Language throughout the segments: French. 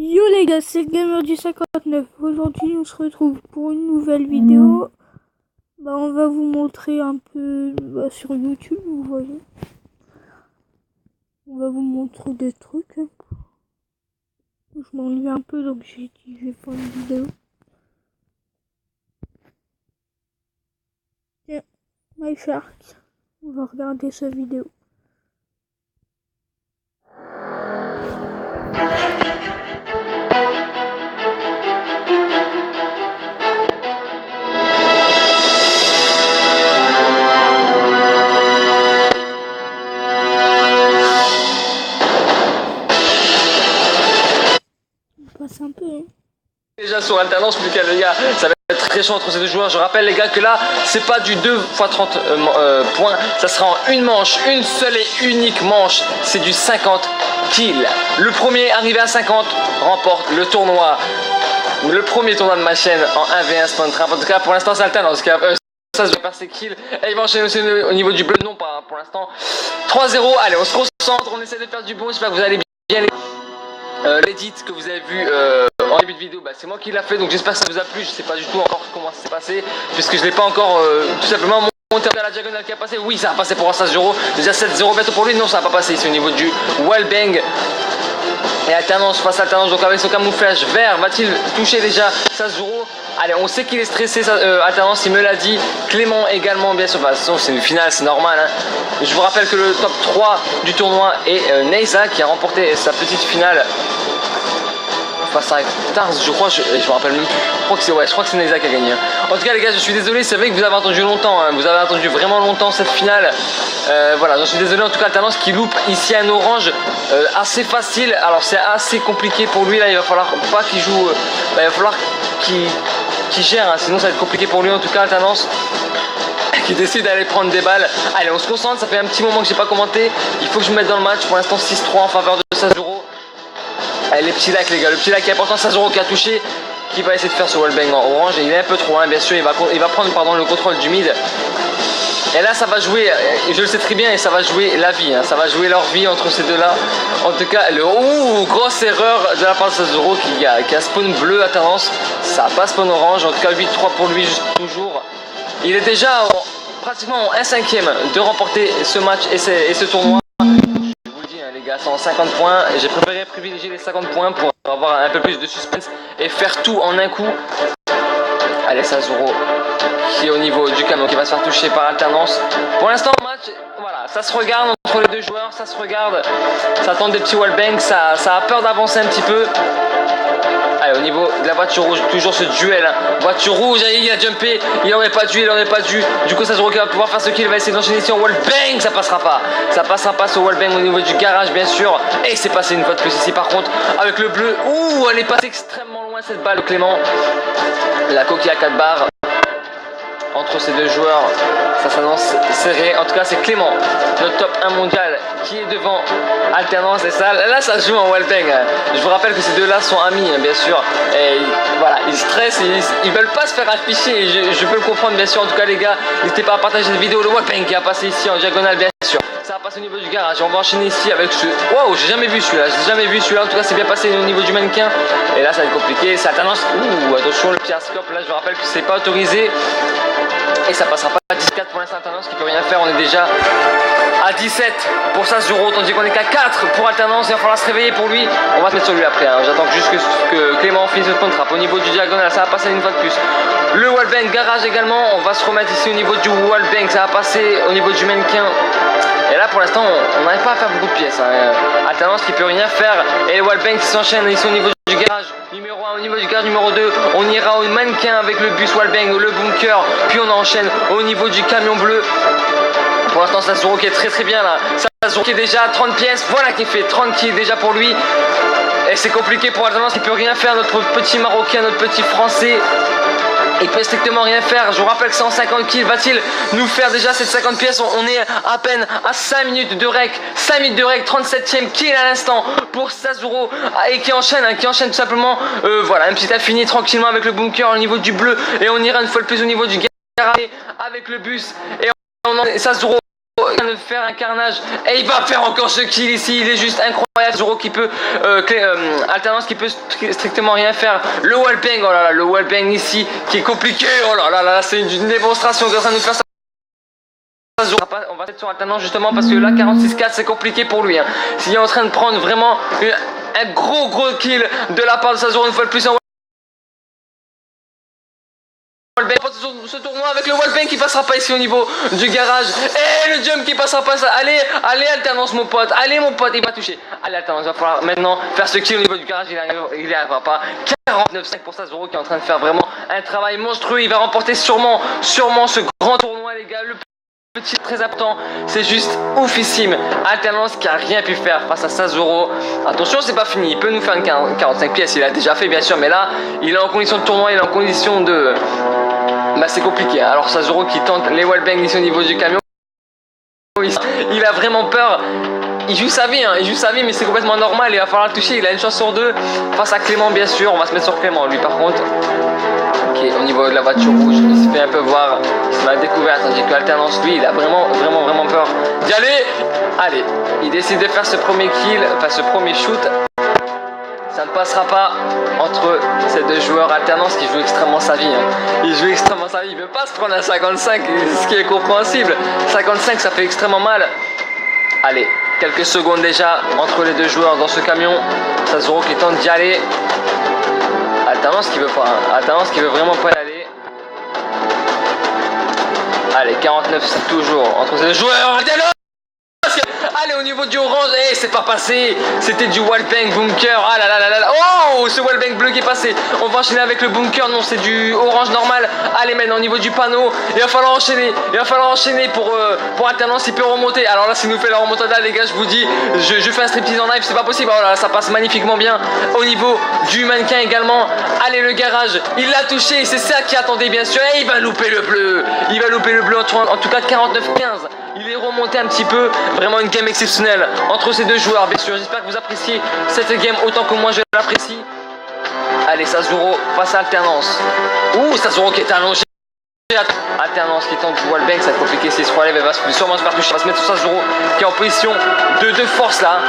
Yo les gars, c'est Gamer du 59. Aujourd'hui, on se retrouve pour une nouvelle vidéo. On va vous montrer un peu sur YouTube, vous voyez. On va vous montrer des trucs. Je m'ennuie un peu, donc j'ai dit je vais faire une vidéo. Tiens, My Shark. On va regarder sa vidéo. Un peu, hein. Déjà sur alternance, plus qu'à les gars, ça va être très chaud entre ces deux joueurs. Je rappelle les gars que là, c'est pas du 2 x 30 points, ça sera en une manche, une seule et unique manche, c'est du 50 kills. Le premier arrivé à 50 remporte le tournoi. Le premier tournoi de ma chaîne en 1v1 Spawn Trap. En tout cas, pour l'instant, c'est alternance. Ça se faire ses kills. Et il va enchaîner aussi au niveau du bleu, non pas pour l'instant. 3-0, allez, on se concentre, on essaie de faire du bon. J'espère que vous allez bien. L'édit que vous avez vu en début de vidéo, c'est moi qui l'a fait, donc j'espère que ça vous a plu. Je sais pas du tout encore comment ça s'est passé, puisque je l'ai pas encore tout simplement monté à la diagonale qui a passé. Oui, ça a passé pour un 16-0, déjà 7-0 bientôt pour lui. Non, ça n'a pas passé ici au niveau du wallbang. Et alternance face à alternance, donc avec son camouflage vert, va-t-il toucher déjà 16-0? Allez, on sait qu'il est stressé, alternance, il me l'a dit. Clément également, bien sûr. De toute façon, c'est une finale, c'est normal, hein. Je vous rappelle que le top 3 du tournoi est Neisa qui a remporté sa petite finale face à Tars, je crois, je me rappelle même plus. Je crois que c'est Neisa qui a gagné. En tout cas, les gars, je suis désolé, c'est vrai que vous avez attendu longtemps, hein. Vous avez attendu vraiment longtemps cette finale. Voilà, j'en suis désolé. En tout cas, alternance qui loupe ici un orange assez facile. Alors, c'est assez compliqué pour lui. Là, il va falloir pas qu'il joue. Il va falloir qu'il gère, hein, sinon ça va être compliqué pour lui. En tout cas, alternance qui décide d'aller prendre des balles. Allez, on se concentre, ça fait un petit moment que j'ai pas commenté. Il faut que je me mette dans le match. Pour l'instant, 6-3 en faveur de 16-0. Allez, les petits lacs, les gars, le petit lac qui est important, 16-0 qui a touché, qui va essayer de faire ce wallbang en orange. Et il est un peu trop, hein, bien sûr, il va prendre le contrôle du mid. Et là, ça va jouer, je le sais très bien, et ça va jouer la vie, hein, ça va jouer leur vie entre ces deux-là. En tout cas, grosse erreur de la part de 16-0 qui a spawn bleu à tendance, ça n'a pas spawn orange. En tout cas, 8-3 pour lui, toujours. Il est déjà pratiquement en 1/5 de remporter ce match et ce tournoi. Je vous le dis, hein, les gars, 150 points. J'ai préféré privilégier les 50 points pour avoir un peu plus de suspense et faire tout en un coup. Allez, 16-0 qui est au niveau du camion qui va se faire toucher par alternance. Pour l'instant, le match, voilà, ça se regarde entre les deux joueurs, ça se regarde, ça tente des petits wallbangs, ça a peur d'avancer un petit peu. Allez, au niveau de la voiture rouge, toujours ce duel, hein. Voiture rouge, il a jumpé, il aurait pas dû. Du coup, 16-0 qui va pouvoir faire ce qu'il va essayer d'enchaîner ici en wallbang, ça passera pas ce wallbang au niveau du garage, bien sûr. Et c'est passé une fois de plus ici, par contre, avec le bleu. Elle est passée extrêmement loin cette balle, Clément. La coquille à 4 barres. Entre ces deux joueurs, ça s'annonce serré. En tout cas, c'est Clément, notre top 1 mondial, qui est devant alternance. Et ça, là, ça se joue en wallbang. Je vous rappelle que ces deux-là sont amis, hein, bien sûr. Et voilà, ils stressent, ils veulent pas se faire afficher. Je peux le comprendre, bien sûr. En tout cas, les gars, n'hésitez pas à partager cette vidéo. Le wallbang qui a passé ici en diagonale, bien sûr. Ça va passer au niveau du garage. On va enchaîner ici avec ce. Waouh, j'ai jamais vu celui-là. En tout cas, c'est bien passé au niveau du mannequin. Et là, ça va être compliqué. C'est alternance. Attention, le pyascope. Là, je vous rappelle que c'est pas autorisé. Et ça passera pas à 14 pour l'instant, alternance qui peut rien faire. On est déjà à 17 pour 16-0, tandis qu'on est qu'à 4 pour alternance. Il va falloir se réveiller pour lui. On va se mettre sur lui après, hein. J'attends juste que Clément finisse le spawn trap. Au niveau du diagonal, ça va passer une fois de plus. Le wallbang garage également. On va se remettre ici au niveau du wallbang. Ça va passer au niveau du mannequin. Et là, pour l'instant, on n'arrive pas à faire beaucoup de pièces, hein. Alternance qui peut rien faire. Et le wallbang qui s'enchaîne ici au niveau du garage numéro 1, au niveau du garage numéro 2, on ira au mannequin avec le bus wallbang, le bunker, puis on enchaîne au niveau du camion bleu. Pour l'instant, 16-0 qui est très très bien là. 16-0 qui est déjà à 30 pièces, voilà qui fait 30 qui est déjà pour lui. Et c'est compliqué pour alternance qui peut rien faire, notre petit Marocain, notre petit Français. Il peut strictement rien faire. Je vous rappelle que 150 kills, va-t-il nous faire déjà cette 50 pièces? On est à peine à 5 minutes de rec. 5 minutes de rec, 37ème kill à l'instant pour 16-0 et qui enchaîne tout simplement. Voilà, un petit infini tranquillement avec le bunker au niveau du bleu. Et on ira une fois de plus au niveau du garage avec le bus. Et on en 16-0 Il vient de faire un carnage et il va faire encore ce kill ici, il est juste incroyable. Zoro qui peut alternance qui peut strictement rien faire. Le wallbang, oh là là, le wallbang ici qui est compliqué. Oh là là là, c'est une démonstration grâce à nous faire ça. On va être sur alternance justement parce que là 46-4 c'est compliqué pour lui hein. S'il est en train de prendre vraiment un gros kill de la part de Sazoro une fois de plus en ce tournoi avec le wallbang qui passera pas ici au niveau du garage et le jump qui passera pas ça. Allez alternance mon pote, allez mon pote, il va toucher. Allez alternance, il va falloir maintenant faire ce kill au niveau du garage, il n'y arrivera pas. 49-5 pour Sazoro qui est en train de faire vraiment un travail monstrueux, il va remporter sûrement ce grand tournoi les gars. Le petit très important, c'est juste oufissime. Alternance qui a rien pu faire face à Sazoro. Attention, c'est pas fini, il peut nous faire une 45 pièces, il a déjà fait bien sûr, mais là il est en condition de tournoi, il est en condition de... Bah c'est compliqué, alors Sazoro qui tente les wallbangs ici au niveau du camion, il a vraiment peur. Il joue sa vie, mais c'est complètement normal, il va falloir le toucher, il a une chance sur deux face à Clément bien sûr, on va se mettre sur Clément lui par contre. Ok, au niveau de la voiture rouge, il se fait un peu voir, il se met à découvert, tandis que Alternance lui, il a vraiment peur d'y aller. Allez, il décide de faire ce premier kill, enfin ce premier shoot. Ça ne passera pas entre ces deux joueurs. Alternance qui joue extrêmement sa vie hein. Il joue extrêmement sa vie, il ne veut pas se prendre un 55, ce qui est compréhensible. 55 ça fait extrêmement mal. Allez, quelques secondes déjà entre les deux joueurs dans ce camion. Sazoro qui tente d'y aller. Alternance qui veut pas, hein. Alternance qui veut vraiment pas y aller. Allez, 49 c'est toujours entre ces deux joueurs. Alternance. Allez au niveau du orange, c'est pas passé. C'était du wallbang bunker. Ah là là là là. Oh, ce wallbang bleu qui est passé. On va enchaîner avec le bunker. Non, c'est du orange normal. Allez maintenant au niveau du panneau, il va falloir enchaîner pour alternance. Il peut remonter. Alors là, s'il nous fait la remontada les gars, je vous dis, je fais un striptease en live, c'est pas possible. Oh là, ça passe magnifiquement bien. Au niveau du mannequin également. Allez le garage, il l'a touché. C'est ça qui attendait bien sûr. Et il va louper le bleu. En tout cas 49-15. Il est remonté un petit peu, vraiment une game exceptionnelle entre ces deux joueurs, bien sûr. J'espère que vous appréciez cette game autant que moi je l'apprécie. Allez, Sazoro face à Alternance. Ouh, Sazoro qui est allongé. Alternance qui tente du wallbang, ça va être compliqué s'il se relève, elle va sûrement se faire toucher. On va se mettre sur Sazoro qui est en position de force là.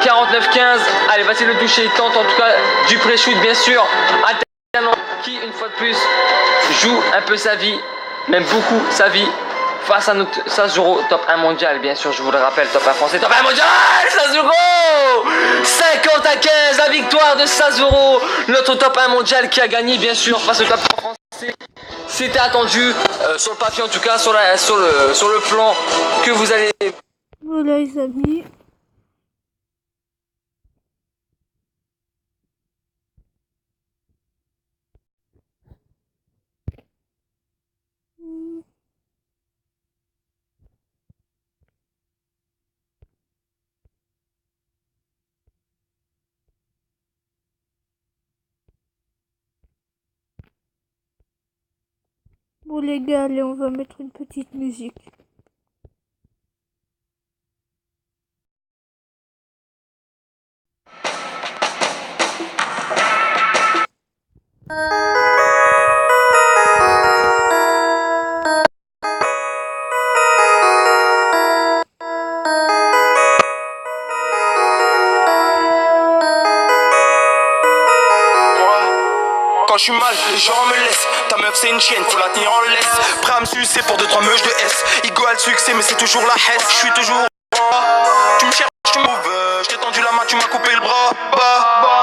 49-15, allez, va-t-il le toucher? Il tente en tout cas du pré-shoot, bien sûr. Alternance qui, une fois de plus, joue un peu sa vie, même beaucoup sa vie. Face à notre Sazoro, top 1 mondial, bien sûr, je vous le rappelle, top 1 français, top 1 mondial, Sazoro 50-15, la victoire de Sazoro, notre top 1 mondial qui a gagné, bien sûr, face au top 1 français. C'était attendu, sur le papier en tout cas, sur le plan que vous allez... Voilà les amis. Bon les gars, allez, on va mettre une petite musique. Je suis mal, les gens me laissent. Ta meuf c'est une chienne, faut la tenir en laisse. Prêt à me sucer pour 2-3 meuches de S. Ego a le succès mais c'est toujours la hesse. Je suis toujours tu me cherches, tu m'ouvres. Je t'ai tendu la main, tu m'as coupé le bras.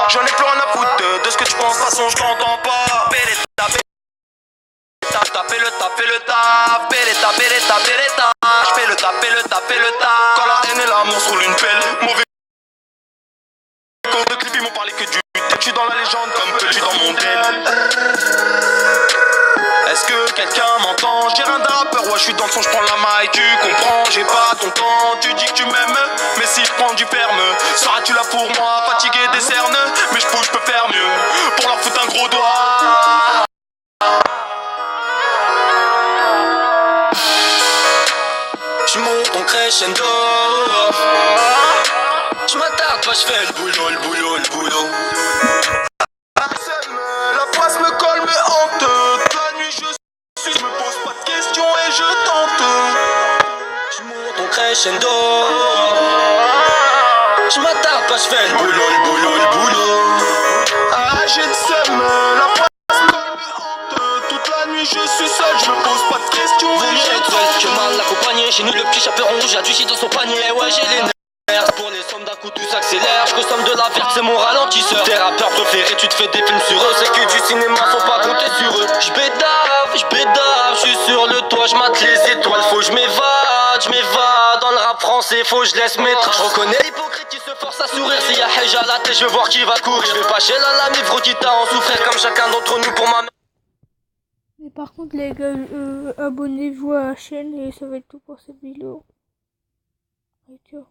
J'en ai plus rien à foutre de ce que tu penses, de toute façon je t'entends pas. Taper le tap. Quand la haine et l'amour se roulent une pelle. Mauvais de clip, ils m'ont parlé que du tête. Je suis dans la légende comme que je suis dans mon den. Est-ce que quelqu'un m'entend? J'ai rien d'un rappeur, ouais je suis dans le son, je prends la maille, tu comprends, j'ai pas ton temps. Tu dis que tu m'aimes, mais si je prends du ferme, seras-tu là pour moi? Fatigué des cernes, mais je peux faire mieux. Pour leur foutre un gros doigt. Je monte en crescendo. Je m'attarde pas, je fais le boulot. La poisse me colle, me hante. La nuit je me pose pas de questions et je tente. crescendo. Je m'attarde pas, je fais le boulot, le boulot, le boulot. Ah, j'ai le seum, la face me hante. Toute la nuit je suis seul, je me pose pas de questions. Vaut mieux être seul que mal accompagné. Chez nous le petit chaperon rouge a du shit dans son panier. Ouais, j'ai les nerfs. Pour les sommes d'un coup tout s'accélère. Je consomme de la verte, c'est mon ralentisseur. Tes rappeurs préférés, tu te fais des films sur eux. C'est que du cinéma, faut pas compter sur eux. Je suis sur le toit, je mate les étoiles. Faut que je m'évade dans le rap français, faut que je laisse mes traces. Je reconnais l'hypocrite qui se force à sourire. S'il y a Hej à la tête, je veux voir qui va courir. Je vais pas chez la mivre qui t'a en souffrir comme chacun d'entre nous pour ma mère. Mais par contre les gars, abonnez-vous à la chaîne et ça va être tout pour cette vidéo. Et ciao.